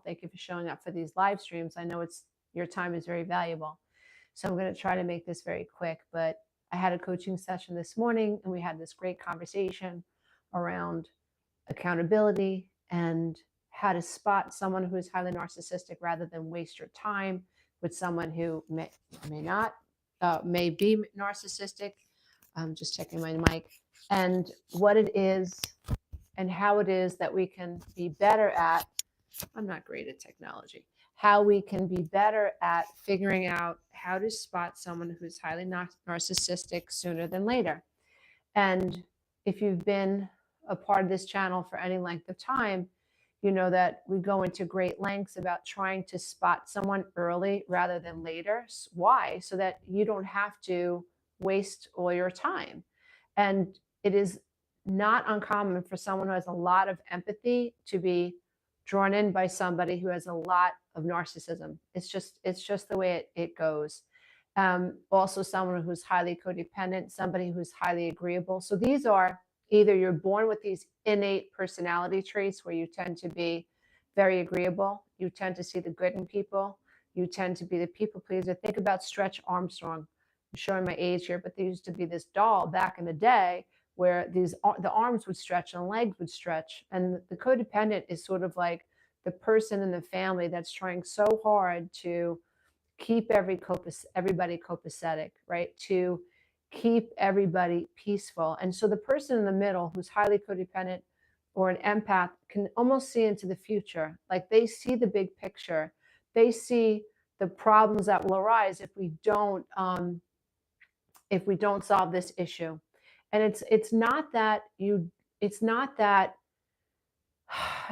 Thank you for showing up for these live streams. I know your time is very valuable. So I'm going to try to make this very quick, but I had a coaching session this morning and we had this great conversation around accountability and how to spot someone who is highly narcissistic rather than waste your time with someone who may not, may be narcissistic. I'm just checking my mic. And what it is and how it is that we can be better at, I'm not great at technology, how we can be better at figuring out how to spot someone who's highly narcissistic sooner than later. And if you've been a part of this channel for any length of time, you know that we go into great lengths about trying to spot someone early rather than later. Why? So that you don't have to waste all your time. And it is not uncommon for someone who has a lot of empathy to be drawn in by somebody who has a lot of narcissism. It's just the way it goes. Also someone who's highly codependent, somebody who's highly agreeable. So these are either you're born with these innate personality traits where you tend to be very agreeable, you tend to see the good in people, you tend to be the people pleaser. Think about Stretch Armstrong. I'm showing my age here, but there used to be this doll back in the day where the arms would stretch and legs would stretch. And the codependent is sort of like the person in the family that's trying so hard to keep everybody copacetic, right? To keep everybody peaceful. And so the person in the middle who's highly codependent or an empath can almost see into the future. Like they see the big picture. They see the problems that will arise if we don't solve this issue. And it's not that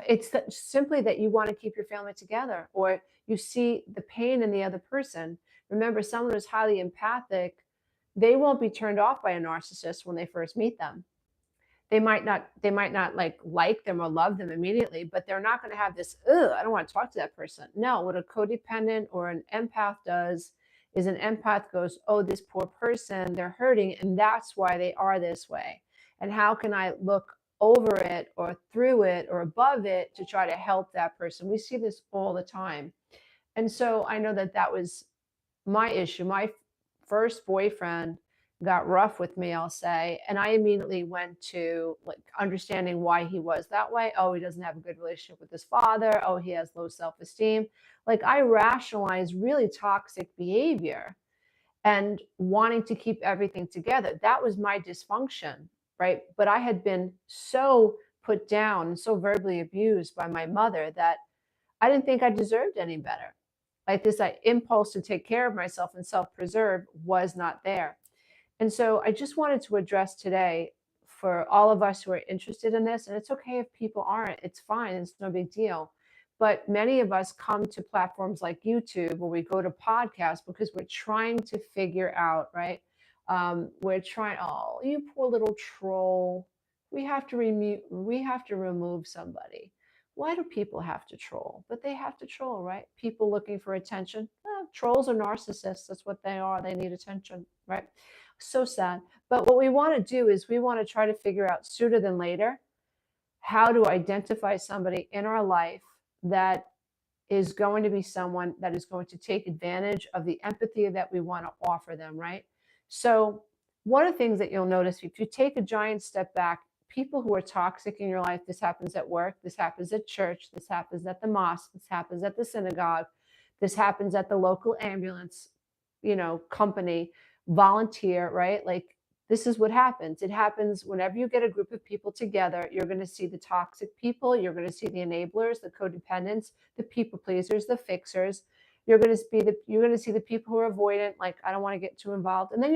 it's simply that you want to keep your family together, or you see the pain in the other person. Remember, someone who's highly empathic, they won't be turned off by a narcissist when they first meet them. They might not like them or love them immediately, but they're not going to have this, ugh, I don't want to talk to that person. No, what a codependent or an empath does is an empath goes, oh, this poor person, they're hurting, and that's why they are this way. And how can I look over it or through it or above it to try to help that person? We see this all the time. And so I know that was my issue. My first boyfriend got rough with me, I'll say, and I immediately went to like understanding why he was that way. Oh, he doesn't have a good relationship with his father. Oh, he has low self-esteem. Like I rationalized really toxic behavior and wanting to keep everything together. That was my dysfunction, right? But I had been so put down and so verbally abused by my mother that I didn't think I deserved any better. Like this impulse to take care of myself and self-preserve was not there. And so I just wanted to address today for all of us who are interested in this, and it's okay if people aren't, it's fine, it's no big deal. But many of us come to platforms like YouTube or we go to podcasts because we're trying to figure out, right? We're trying, oh, you poor little troll. We have to remove somebody. Why do people have to troll? But they have to troll, right? People looking for attention. Trolls are narcissists. That's what they are. They need attention, right? So sad. But what we want to do is we want to try to figure out sooner than later how to identify somebody in our life that is going to be someone that is going to take advantage of the empathy that we want to offer them, right? So one of the things that you'll notice, if you take a giant step back, people who are toxic in your life, this happens at work, this happens at church, this happens at the mosque, this happens at the synagogue, this happens at the local ambulance, company, volunteer, right? Like this is what happens. It happens whenever you get a group of people together. You're going to see the toxic people. You're going to see the enablers, the codependents, the people pleasers, the fixers. You're going to see the people who are avoidant, like I don't want to get too involved. And then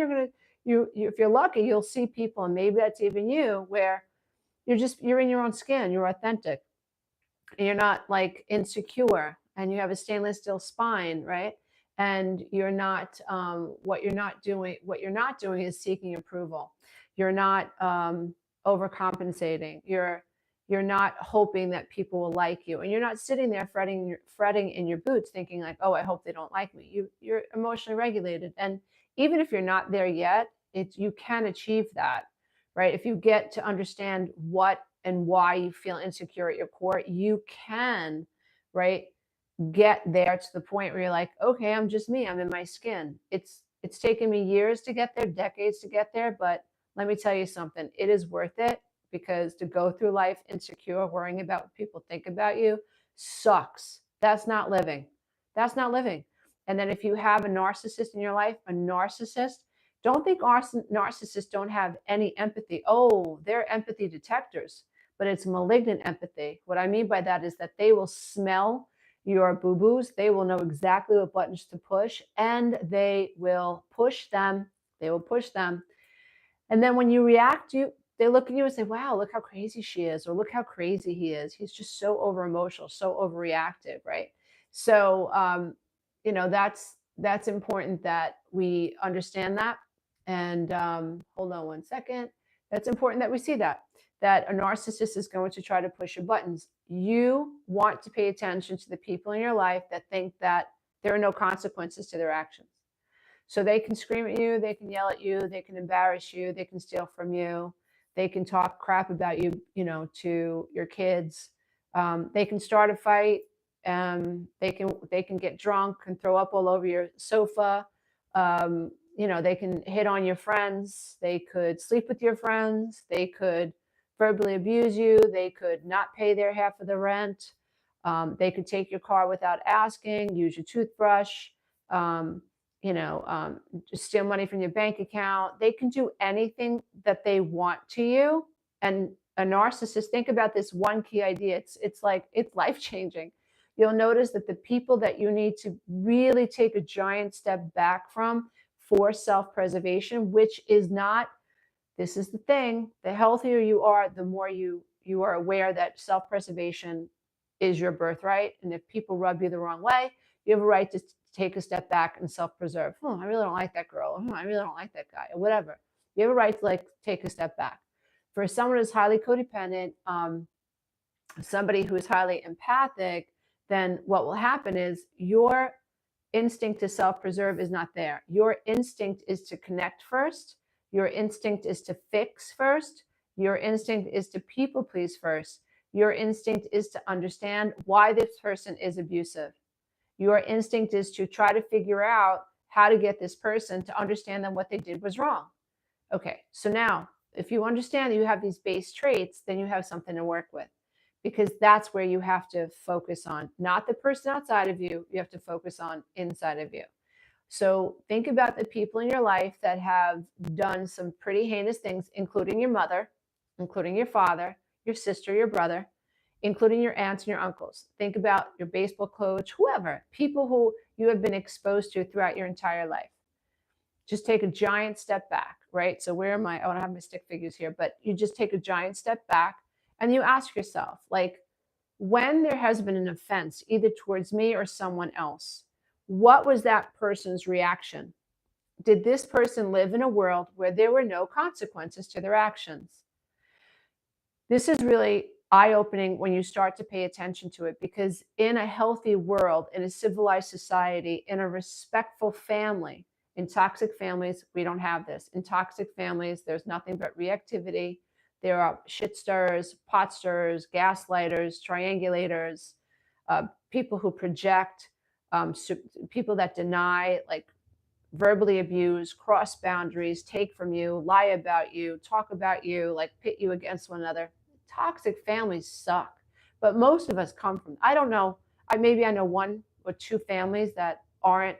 if you're lucky, you'll see people, and maybe that's even you, where you're in your own skin. You're authentic. You're not like insecure, and you have a stainless steel spine, right? And you're not what you're not doing is seeking approval. You're not overcompensating. You're not hoping that people will like you, and you're not sitting there fretting in your boots thinking like, oh, I hope they don't like me. You're emotionally regulated. And even if you're not there yet, you can achieve that, right? If you get to understand what and why you feel insecure at your core, you can, right, get there to the point where you're like, okay, I'm just me. I'm in my skin. It's taken me years to get there, decades to get there, but let me tell you something. It is worth it, because to go through life insecure, worrying about what people think about you sucks. That's not living. That's not living. And then if you have a narcissist in your life, a narcissist, don't think narcissists don't have any empathy. Oh, they're empathy detectors, but it's malignant empathy. What I mean by that is that they will smell your boo-boos. They will know exactly what buttons to push, and they will push them. They will push them. And then when you react, they look at you and say, wow, look how crazy she is, or look how crazy he is. He's just so over emotional, so overreactive, right? So that's important that we understand that. And hold on one second. That's important that we see that a narcissist is going to try to push your buttons. You want to pay attention to the people in your life that think that there are no consequences to their actions. So they can scream at you, they can yell at you, they can embarrass you, they can steal from you, they can talk crap about you, to your kids. They can start a fight. They can get drunk and throw up all over your sofa. They can hit on your friends. They could sleep with your friends. They could verbally abuse you. They could not pay their half of the rent. They could take your car without asking, use your toothbrush. Um, just steal money from your bank account. They can do anything that they want to you. And a narcissist, think about this one key idea. It's life changing. You'll notice that the people that you need to really take a giant step back from for self-preservation, which is not, this is the thing, the healthier you are, the more you are aware that self-preservation is your birthright. And if people rub you the wrong way, you have a right to take a step back and self-preserve. I really don't like that girl. I really don't like that guy, or whatever. You have a right to take a step back. For someone who's highly codependent, somebody who is highly empathic, then what will happen is your instinct to self-preserve is not there. Your instinct is to connect first. Your instinct is to fix first. Your instinct is to people please first. Your instinct is to understand why this person is abusive. Your instinct is to try to figure out how to get this person to understand that what they did was wrong. Okay, so now if you understand that you have these base traits, then you have something to work with, because that's where you have to focus on, not the person outside of you. You have to focus on inside of you. So think about the people in your life that have done some pretty heinous things, including your mother, including your father, your sister, your brother, including your aunts and your uncles. Think about your baseball coach, whoever, people who you have been exposed to throughout your entire life. Just take a giant step back, right? So where am I? I don't have my stick figures here, but you just take a giant step back and you ask yourself, when there has been an offense, either towards me or someone else, what was that person's reaction? Did this person live in a world where there were no consequences to their actions? This is really eye-opening when you start to pay attention to it, because in a healthy world, in a civilized society, in a respectful family, in toxic families, we don't have this. In toxic families, there's nothing but reactivity. There are shit stirrers, pot stirrers, gaslighters, triangulators, people who project, people that deny, verbally abuse, cross boundaries, take from you, lie about you, talk about you, pit you against one another. Toxic families suck, but most of us come from, I don't know, maybe I know one or two families that aren't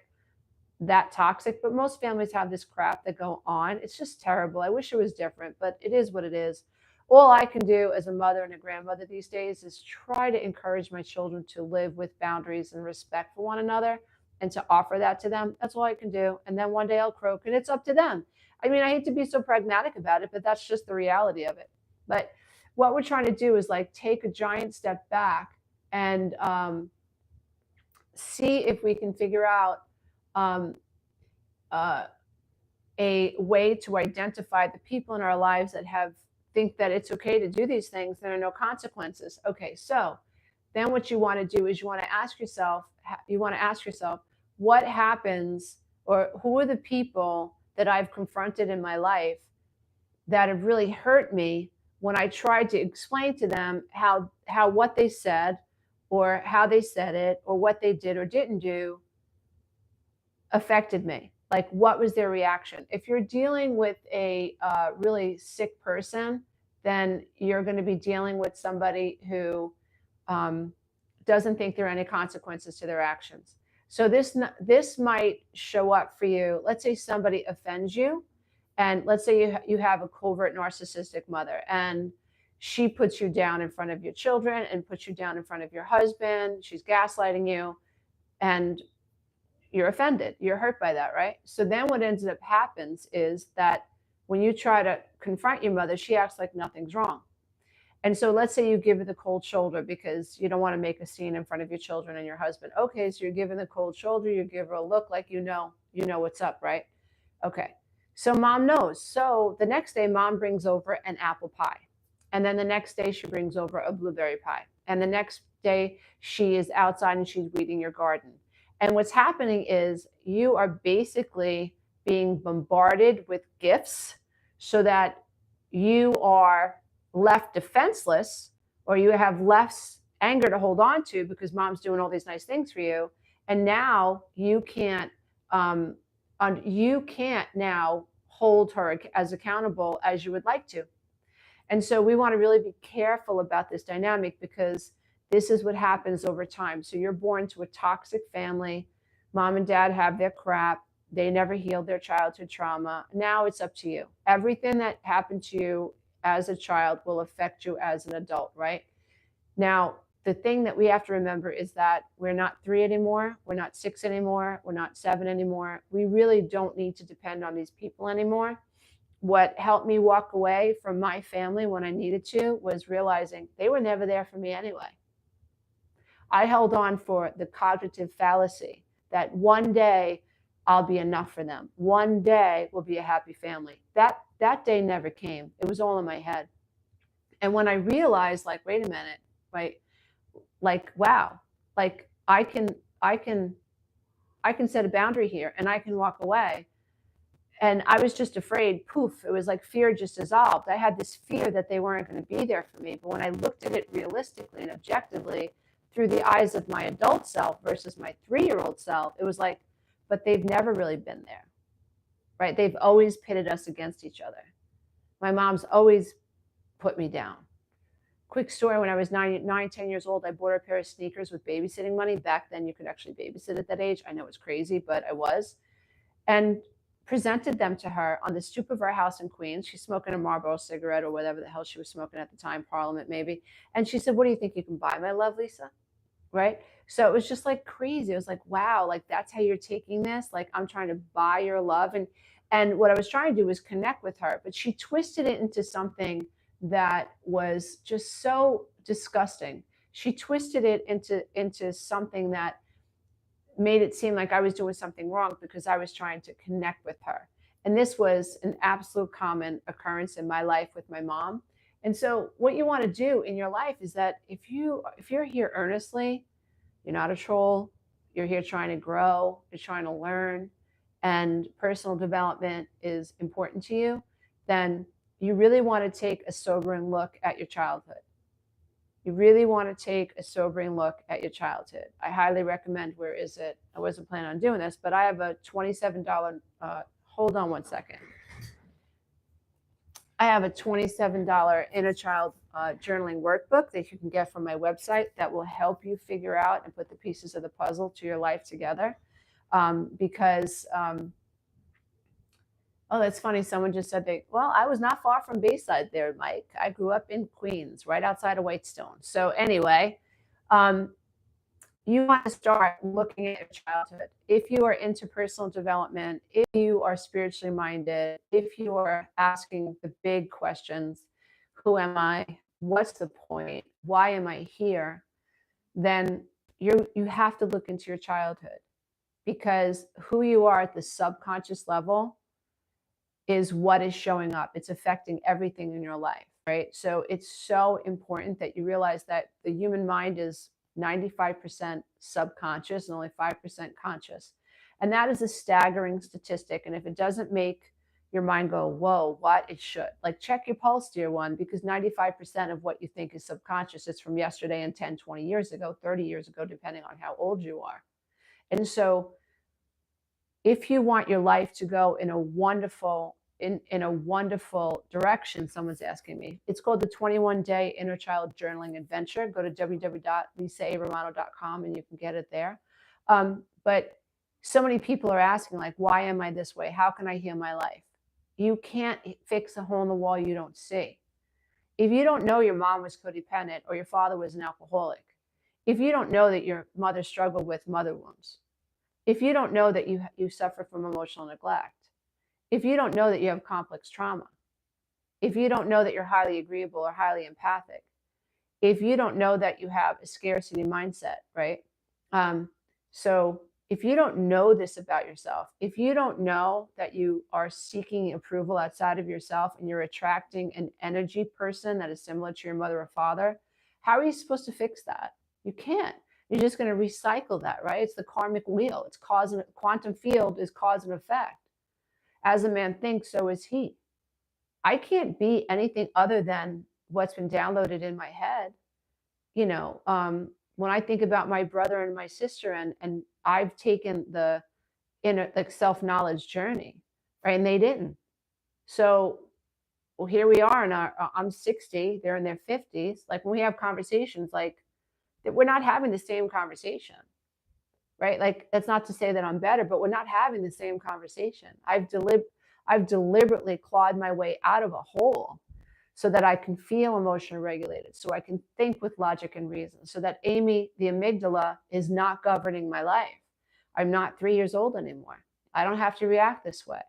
that toxic, but most families have this crap that go on. It's just terrible. I wish it was different, but it is what it is. All I can do as a mother and a grandmother these days is try to encourage my children to live with boundaries and respect for one another, and to offer that to them. That's all I can do. And then one day I'll croak, and it's up to them. I mean, I hate to be so pragmatic about it, but that's just the reality of it. But what we're trying to do is take a giant step back and see if we can figure out a way to identify the people in our lives that think that it's okay to do these things. There are no consequences. Okay, so then what you want to do is you want to ask yourself, what happens, or who are the people that I've confronted in my life that have really hurt me when I tried to explain to them how what they said or how they said it or what they did or didn't do affected me. Like, what was their reaction? If you're dealing with a really sick person, then you're going to be dealing with somebody who doesn't think there are any consequences to their actions. So this might show up for you. Let's say somebody offends you, and let's say you have a covert narcissistic mother, and she puts you down in front of your children and puts you down in front of your husband. She's gaslighting you, and you're offended. You're hurt by that, right? So then what ends up happens is that when you try to confront your mother, she acts like nothing's wrong. And so let's say you give her the cold shoulder because you don't want to make a scene in front of your children and your husband. Okay, so you're giving the cold shoulder, you give her a look like you know what's up, right? Okay. So mom knows. So the next day mom brings over an apple pie. And then the next day she brings over a blueberry pie. And the next day she is outside and she's weeding your garden. And what's happening is you are basically being bombarded with gifts so that you are left defenseless, or you have less anger to hold on to because mom's doing all these nice things for you. And now you can't now hold her as accountable as you would like to. And so we want to really be careful about this dynamic, because this is what happens over time. So you're born to a toxic family. Mom and dad have their crap. They never healed their childhood trauma. Now it's up to you. Everything that happened to you as a child will affect you as an adult, right? Now, the thing that we have to remember is that we're not 3 anymore. We're not 6 anymore. We're not 7 anymore. We really don't need to depend on these people anymore. What helped me walk away from my family when I needed to was realizing they were never there for me anyway. I held on for the cognitive fallacy that one day I'll be enough for them. One day we'll be a happy family. That day never came. It was all in my head. And when I realized, like, wait a minute, right? Like, wow, like I can set a boundary here and I can walk away. And I was just afraid, poof, it was like fear just dissolved. I had this fear that they weren't going to be there for me. But when I looked at it realistically and objectively through the eyes of my adult self versus my 3-year-old self, it was like, but they've never really been there, right? They've always pitted us against each other. My mom's always put me down. Quick story, when I was 10 years old, I bought her a pair of sneakers with babysitting money. Back then, you could actually babysit at that age. I know it's crazy, but I was. And presented them to her on the stoop of our house in Queens. She's smoking a Marlboro cigarette or whatever the hell she was smoking at the time, Parliament maybe. And she said, "What do you think you can buy, my love, Lisa?" Right? So it was just like crazy. It was like, wow, like that's how you're taking this? Like, I'm trying to buy your love. And what I was trying to do was connect with her, but she twisted it into something that was just so disgusting. She twisted it into something that made it seem like I was doing something wrong because I was trying to connect with her. And this was an absolute common occurrence in my life with my mom. And so what you want to do in your life is that if you're here earnestly, you're not a troll, you're here trying to grow, you're trying to learn, and personal development is important to you, then you really want to take a sobering look at your childhood. You really want to take a sobering look at your childhood. I highly recommend, where is it? I wasn't planning on doing this, but I have a $27, hold on one second. I have a $27 inner child journaling workbook that you can get from my website that will help you figure out and put the pieces of the puzzle to your life together. Oh, that's funny. Someone just said well, I was not far from Bayside there, Mike. I grew up in Queens, right outside of Whitestone. So anyway, you want to start looking at your childhood. If you are into personal development, if you are spiritually minded, if you are asking the big questions, who am I? What's the point? Why am I here? Then you have to look into your childhood, because who you are at the subconscious level is what is showing up. It's affecting everything in your life, right? So it's so important that you realize that the human mind is 95% subconscious and only 5% conscious. And that is a staggering statistic. And if it doesn't make your mind go, whoa, what? It should. Like, check your pulse, dear one, because 95% of what you think is subconscious is from yesterday and 10, 20 years ago, 30 years ago, depending on how old you are. And so if you want your life to go in a wonderful in a wonderful direction, someone's asking me. It's called the 21-day inner child journaling adventure. Go to www.lisaaromano.com and you can get it there. But so many people are asking, like, why am I this way? How can I heal my life? You can't fix a hole in the wall you don't see. If you don't know your mom was codependent or your father was an alcoholic, if you don't know that your mother struggled with mother wounds, if you don't know that you suffer from emotional neglect, if you don't know that you have complex trauma, if you don't know that you're highly agreeable or highly empathic, if you don't know that you have a scarcity mindset, right? So if you don't know this about yourself, if you don't know that you are seeking approval outside of yourself and you're attracting an energy person that is similar to your mother or father, how are you supposed to fix that? You can't. You're just going to recycle that, right? It's the karmic wheel. It's cause and quantum field is cause and effect. As a man thinks, so is he. I can't be anything other than what's been downloaded in my head. You know, when I think about my brother and my sister, and I've taken the inner, like, self-knowledge journey, right? And they didn't. So, well, here we are, and I'm 60, they're in their 50s. Like, when we have conversations, like, we're not having the same conversation, right? Like, that's not to say that I'm better, but we're not having the same conversation. I've deliberately clawed my way out of a hole so that I can feel emotionally regulated, so I can think with logic and reason, so that Amy, the amygdala, is not governing my life. I'm not 3 years old anymore. I don't have to react this way.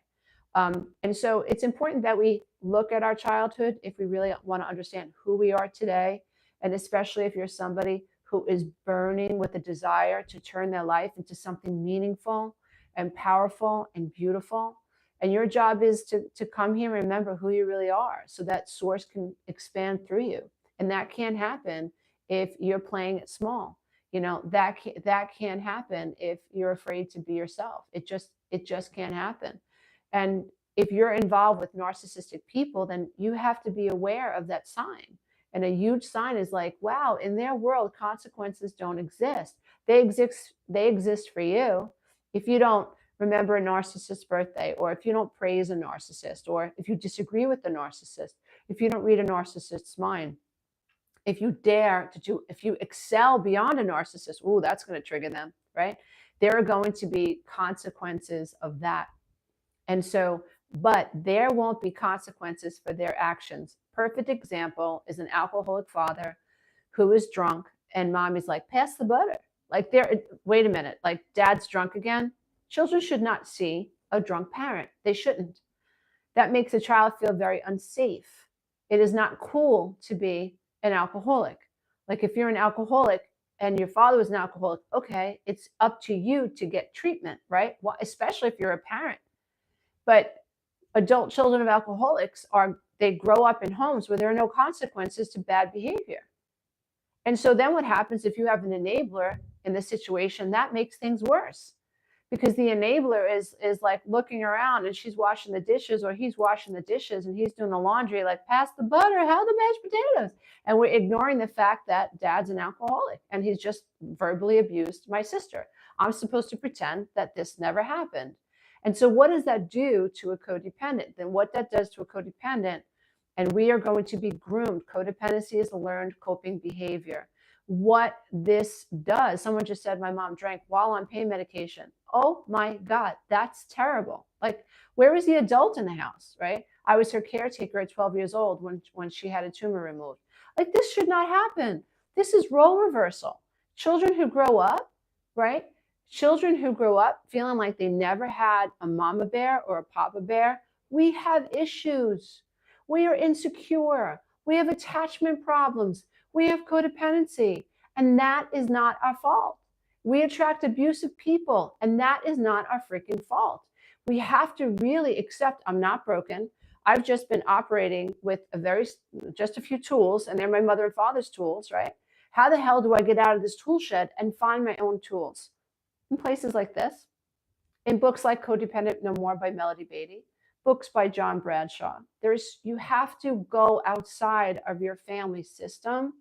And so it's important that we look at our childhood if we really want to understand who we are today, and especially if you're somebody who is burning with a desire to turn their life into something meaningful and powerful and beautiful. And your job is to come here and remember who you really are so that source can expand through you. And that can't happen if you're playing it small. You know, that can't happen if you're afraid to be yourself. It just can't happen. And if you're involved with narcissistic people, then you have to be aware of that sign. And a huge sign is like, wow, in their world, consequences don't exist. They exist for you. If you don't remember a narcissist's birthday, or if you don't praise a narcissist, or if you disagree with the narcissist, if you don't read a narcissist's mind, if you if you excel beyond a narcissist, ooh, that's going to trigger them, right? There are going to be consequences of that. And so, but there won't be consequences for their actions. Perfect example is an alcoholic father who is drunk, and mommy's like, pass the butter. Like, wait a minute, like, dad's drunk again? Children should not see a drunk parent. They shouldn't. That makes a child feel very unsafe. It is not cool to be an alcoholic. Like, if you're an alcoholic and your father was an alcoholic, okay, it's up to you to get treatment, right? Well, especially if you're a parent. But adult children of alcoholics they grow up in homes where there are no consequences to bad behavior. And so then what happens if you have an enabler in the situation? That makes things worse, because the enabler is like looking around, and she's washing the dishes, or he's washing the dishes, and he's doing the laundry, like, pass the butter, how the mashed potatoes? And we're ignoring the fact that dad's an alcoholic and he's just verbally abused my sister. I'm supposed to pretend that this never happened. And so what does that do to a codependent? Then what that does to a codependent, and we are going to be groomed. Codependency is a learned coping behavior. What this does, someone just said, my mom drank while on pain medication. Oh my God, that's terrible. Like, where was the adult in the house, right? I was her caretaker at 12 years old when she had a tumor removed. Like, this should not happen. This is role reversal. Children who grow up, right? Children who grow up feeling like they never had a mama bear or a papa bear, we have issues. We are insecure. We have attachment problems. We have codependency, and that is not our fault. We attract abusive people, and that is not our freaking fault. We have to really accept I'm not broken. I've just been operating with just a few tools, and they're my mother and father's tools, right? How the hell do I get out of this tool shed and find my own tools? In places like this, in books like Codependent No More by Melody Beatty, books by John Bradshaw. You have to go outside of your family system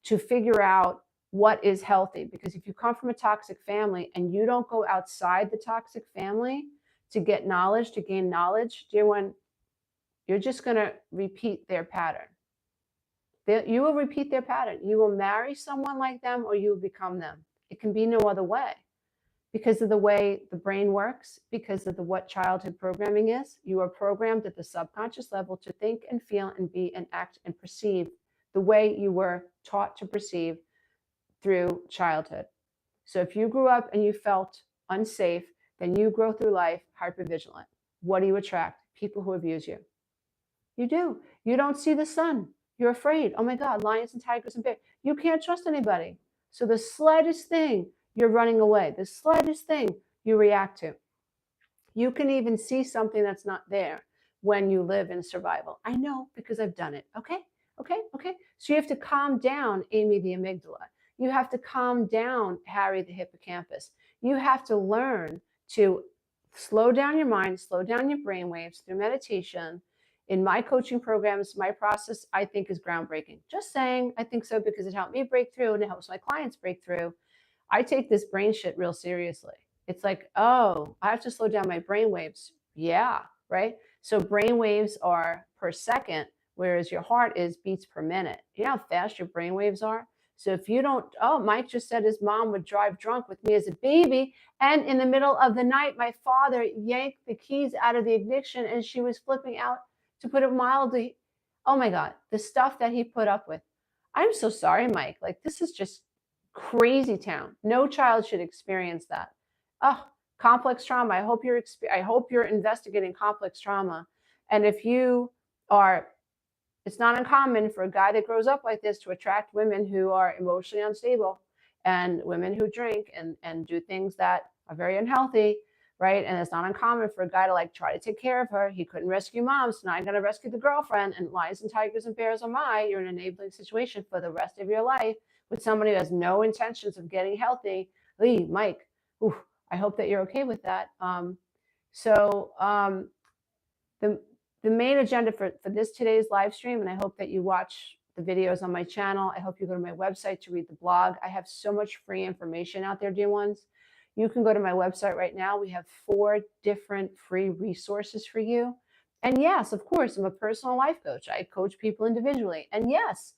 to figure out what is healthy. Because if you come from a toxic family and you don't go outside the toxic family to get knowledge, to gain knowledge, dear one, you're just going to repeat their pattern. You will repeat their pattern. You will marry someone like them or you will become them. It can be no other way. Because of the way the brain works, because of what childhood programming is, you are programmed at the subconscious level to think and feel and be and act and perceive the way you were taught to perceive through childhood. So if you grew up and you felt unsafe, then you grow through life hypervigilant. What do you attract? People who abuse you. You do. You don't see the sun. You're afraid. Oh my God, lions and tigers and bears. You can't trust anybody. So the slightest thing, you're running away. The slightest thing you react to. You can even see something that's not there when you live in survival. I know because I've done it. Okay. So you have to calm down, Amy the amygdala. You have to calm down, Harry the hippocampus. You have to learn to slow down your mind, slow down your brain waves through meditation. In my coaching programs, my process, I think, is groundbreaking. Just saying, I think so because it helped me break through and it helps my clients break through. I take this brain shit real seriously. It's like, oh, I have to slow down my brain waves. Yeah, right? So brain waves are per second, whereas your heart is beats per minute. You know how fast your brain waves are? So if you don't, oh, Mike just said his mom would drive drunk with me as a baby. And in the middle of the night, my father yanked the keys out of the ignition and she was flipping out, to put it mildly. Oh my God, the stuff that he put up with. I'm so sorry, Mike. Like, this is just crazy town. No child should experience that. Oh, complex trauma. I hope you're investigating complex trauma. And if you are, it's not uncommon for a guy that grows up like this to attract women who are emotionally unstable and women who drink and do things that are very unhealthy, right? And it's not uncommon for a guy to like try to take care of her. He couldn't rescue mom, so now I'm going to rescue the girlfriend. And lions and tigers and bears are you're in an enabling situation for the rest of your life with somebody who has no intentions of getting healthy. Lee, Mike, I hope that you're okay with that. The main agenda for this today's live stream, and I hope that you watch the videos on my channel. I hope you go to my website to read the blog. I have so much free information out there, dear ones. You can go to my website right now. We have 4 different free resources for you. And yes, of course, I'm a personal life coach. I coach people individually. And yes,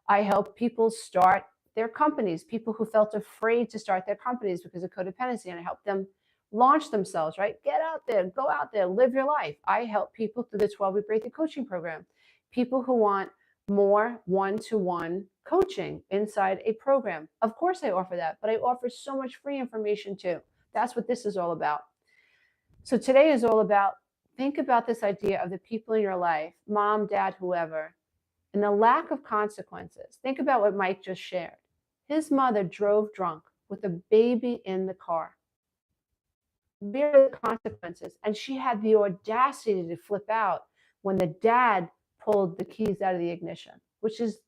I help people start their companies, people who felt afraid to start their companies because of codependency, and I help them launch themselves, right? Get out there, go out there, live your life. I help people through the 12-week breakthrough coaching program. People who want more one-to-one coaching inside a program. Of course I offer that, but I offer so much free information too. That's what this is all about. So today is all about, think about this idea of the people in your life, mom, dad, whoever, and the lack of consequences. Think about what Mike just shared. His mother drove drunk with a baby in the car. Bear the consequences. And she had the audacity to flip out when the dad pulled the keys out of the ignition, which is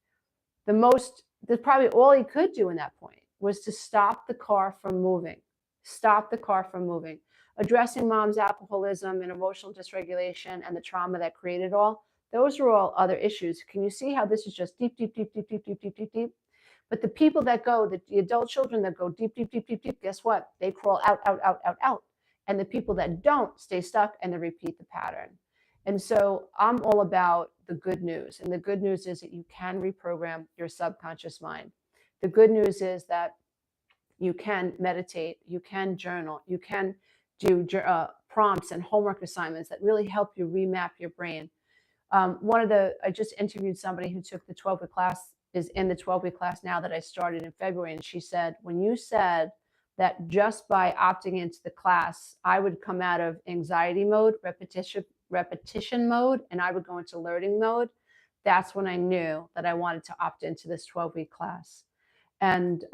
that's probably all he could do in that point, was to stop the car from moving. Stop the car from moving. Addressing mom's alcoholism and emotional dysregulation and the trauma that created all, those are all other issues. Can you see how this is just deep? But the people that go, the adult children that go deep, guess what? They crawl out. And the people that don't stay stuck and they repeat the pattern. And so I'm all about the good news. And the good news is that you can reprogram your subconscious mind. The good news is that you can meditate, you can journal, you can do prompts and homework assignments that really help you remap your brain. I just interviewed somebody who took the 12-week class, is in the 12-week class now that I started in February. And she said, when you said that just by opting into the class, I would come out of anxiety mode, repetition mode, and I would go into learning mode, that's when I knew that I wanted to opt into this 12-week class. And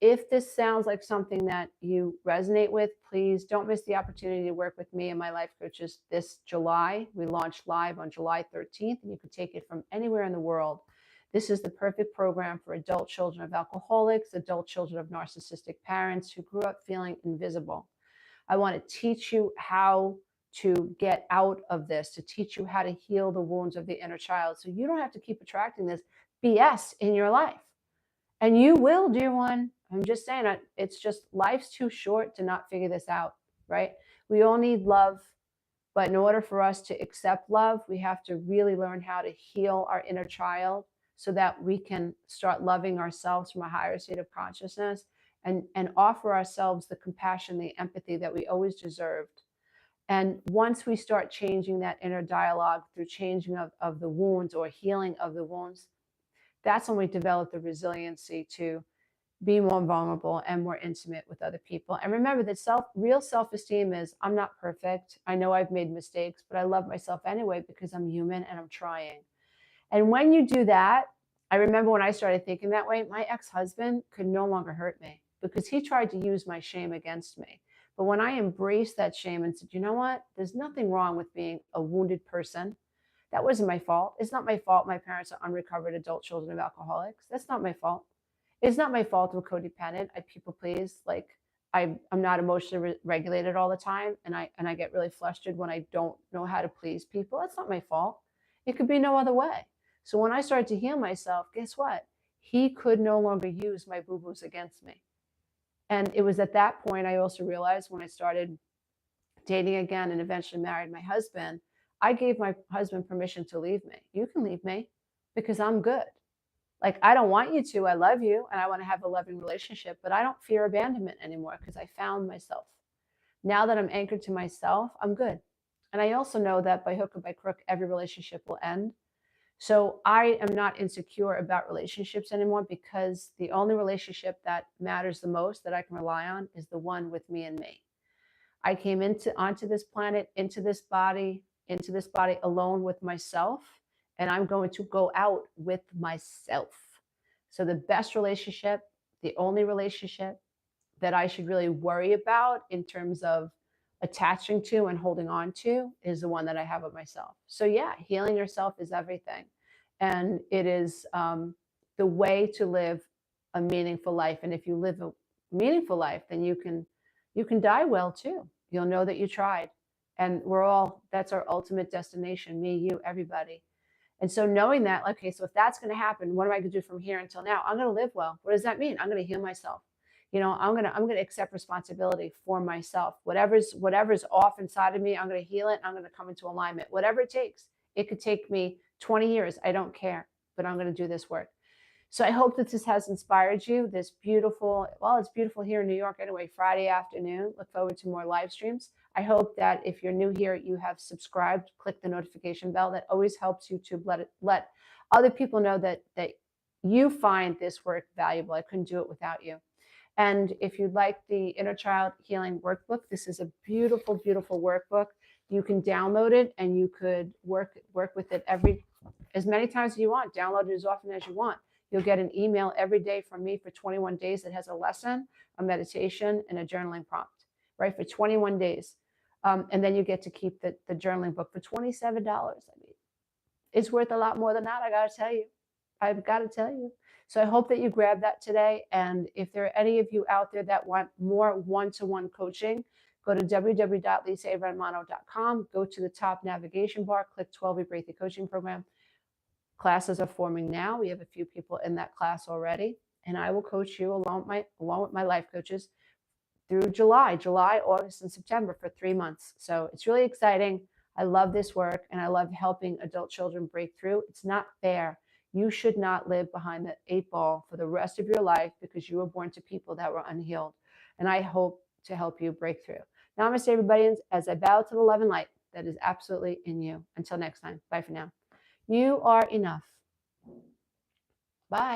if this sounds like something that you resonate with, please don't miss the opportunity to work with me and my life coaches this July. We launch live on July 13th, and you can take it from anywhere in the world. This is the perfect program for adult children of alcoholics, adult children of narcissistic parents who grew up feeling invisible. I want to teach you how to get out of this, to teach you how to heal the wounds of the inner child. So you don't have to keep attracting this BS in your life. And you will, dear one. I'm just saying, it's just life's too short to not figure this out, right? We all need love. But in order for us to accept love, we have to really learn how to heal our inner child so that we can start loving ourselves from a higher state of consciousness and offer ourselves the compassion, the empathy that we always deserved. And once we start changing that inner dialogue through changing of the wounds or healing of the wounds, that's when we develop the resiliency to be more vulnerable and more intimate with other people. And remember that real self-esteem is, I'm not perfect. I know I've made mistakes, but I love myself anyway because I'm human and I'm trying. And when you do that, I remember when I started thinking that way, my ex-husband could no longer hurt me because he tried to use my shame against me. But when I embraced that shame and said, you know what, there's nothing wrong with being a wounded person. That wasn't my fault. It's not my fault my parents are unrecovered adult children of alcoholics. That's not my fault. It's not my fault I'm codependent. I people please. Like I'm not emotionally regulated all the time, and I get really flustered when I don't know how to please people. That's not my fault. It could be no other way. So when I started to heal myself, guess what? He could no longer use my boo-boos against me. And it was at that point I also realized when I started dating again and eventually married my husband, I gave my husband permission to leave me. You can leave me because I'm good. Like, I don't want you to. I love you and I want to have a loving relationship, but I don't fear abandonment anymore because I found myself. Now that I'm anchored to myself, I'm good. And I also know that by hook or by crook, every relationship will end. So I am not insecure about relationships anymore because the only relationship that matters the most that I can rely on is the one with me and me. I came onto this planet, into this body alone with myself, and I'm going to go out with myself. So the best relationship, the only relationship that I should really worry about in terms of attaching to and holding on to is the one that I have with myself. So yeah, healing yourself is everything. And it is the way to live a meaningful life. And if you live a meaningful life, then you can die well too. You'll know that you tried. And that's our ultimate destination, me, you, everybody. And so knowing that, okay, so if that's going to happen, what am I going to do from here until now? I'm going to live well. What does that mean? I'm going to heal myself. I'm going to accept responsibility for myself. Whatever's off inside of me, I'm going to heal it. I'm going to come into alignment. Whatever it takes. It could take me 20 years. I don't care, but I'm going to do this work. So I hope that this has inspired you. It's beautiful here in New York anyway, Friday afternoon. Look forward to more live streams. I hope that if you're new here, you have subscribed, click the notification bell. That always helps YouTube let other people know that you find this work valuable. I couldn't do it without you. And if you'd like the Inner Child Healing Workbook, this is a beautiful, beautiful workbook. You can download it and you could work with it as many times as you want. Download it as often as you want. You'll get an email every day from me for 21 days that has a lesson, a meditation, and a journaling prompt, right? For 21 days. And then you get to keep the journaling book for $27. I mean, it's worth a lot more than that, I got to tell you. I've got to tell you. So I hope that you grab that today. And if there are any of you out there that want more one-to-one coaching, go to www.lisaRomano.com, go to the top navigation bar, click 12-week breakthrough coaching program. Classes are forming now. We have a few people in that class already, and I will coach you along with my life coaches through July, August, and September for 3 months. So it's really exciting. I love this work, and I love helping adult children break through. It's not fair. You should not live behind the 8 ball for the rest of your life because you were born to people that were unhealed. And I hope to help you break through. Namaste, everybody, as I bow to the love and light that is absolutely in you. Until next time, bye for now. You are enough. Bye.